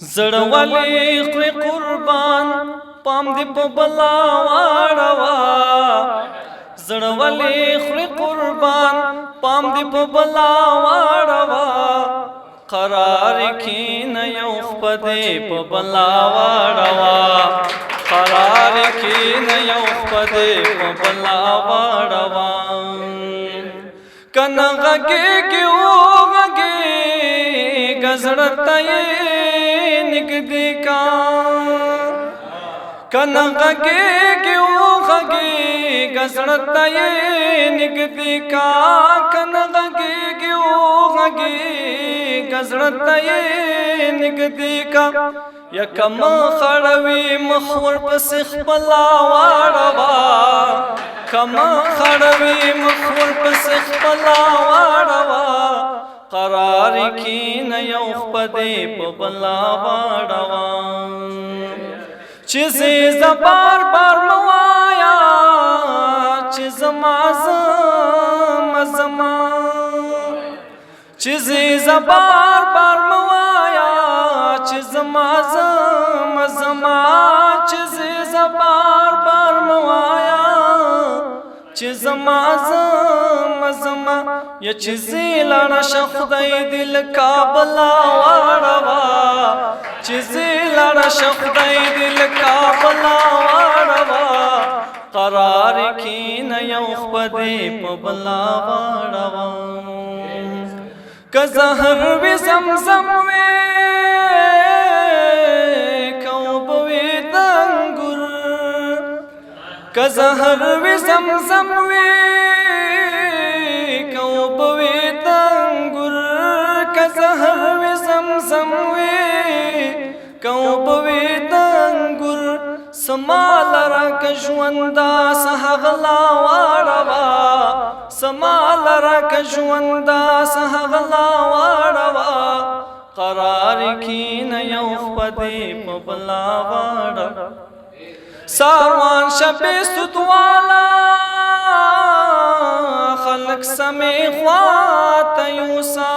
زړه ولې خوري قربان پام دې په بلا واړوا زړه ولې خوري قربان پام دې په بلا واړوا قرار کین یو خپدې په بلا واړوا قرار کین یو خپدې په بلا واړوا کنه غږی گزرتائی نگدی کا کنا غگی گزرتائی نگدی کا کنا غگی گزرتائی نگدی کا یکم خڑوی مخور پس خپلا واړوا کم خڑوی مخور پس خپلا واړوا قرار کین یو خپدې په بلا واړوا چې زه بار بار موایا چې زما چې زه بار بار موایا چې زما چې زه بار بار موایا چې زما یا چې زیلاړه خدای دل کابلا واړوا چې زیلاړه خدای دل کابلا واړوا قرار کین یو خپدې په بلا واړوا که زهر وي زمزم وي کوب وي د انګور که زهر وي زمزم وي سمال را کژوندا سهغلا واړوا سمال را کژوندا سهغلا واړوا قرار کین یو خپدې په بلا واړوا ساروان شپې ستوالا خلق سمې خواته یوسا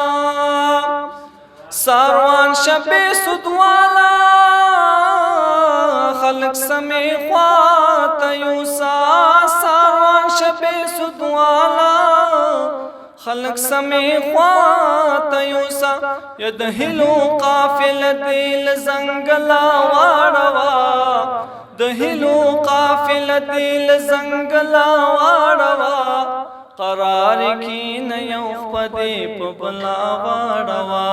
ساروان شپې ستوالا خلق سمی خوات یوسا ساروان شپې سدوالا خلق سمی خوات یوسا ید هلو قافل دیل زنگلا واړوا د هلو قافل دیل زنگلا واړوا قرار کین یو خپدې په بلا واړوا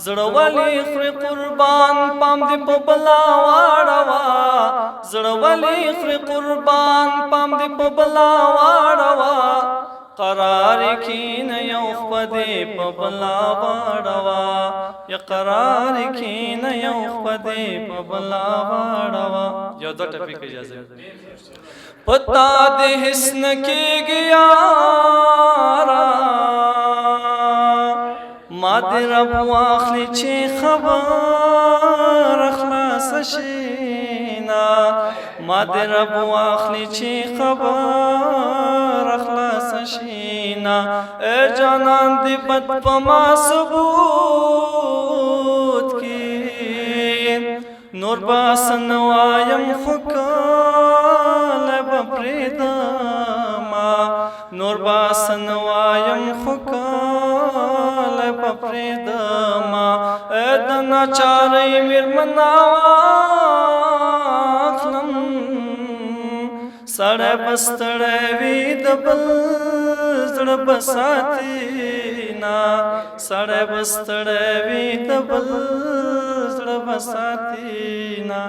زړه ولې خوري قربان پام دې په بلا واړوا زړه ولې خوري قربان پام دې په بلا واړوا قرار کین یو خپدې په بلا واړوا یا قرار کین یو خپدې په بلا واړوا یو د ټاپک اجازه پتا دې حسن کېږي یارا ما دې رب واخلي چې خبر خلاص شینا ما دې رب واخلي چې خبر خلاص شینا اے جانان دې بد په ما ثبوت کې نور باسن وایم خکال بپریدما نور باسن وایم خکال بپریدما ادنا چاری میرمنا واخلم سړی بستړی وي د بل زړه بساتینا سړی بستړی وي د بل زړه بساتینا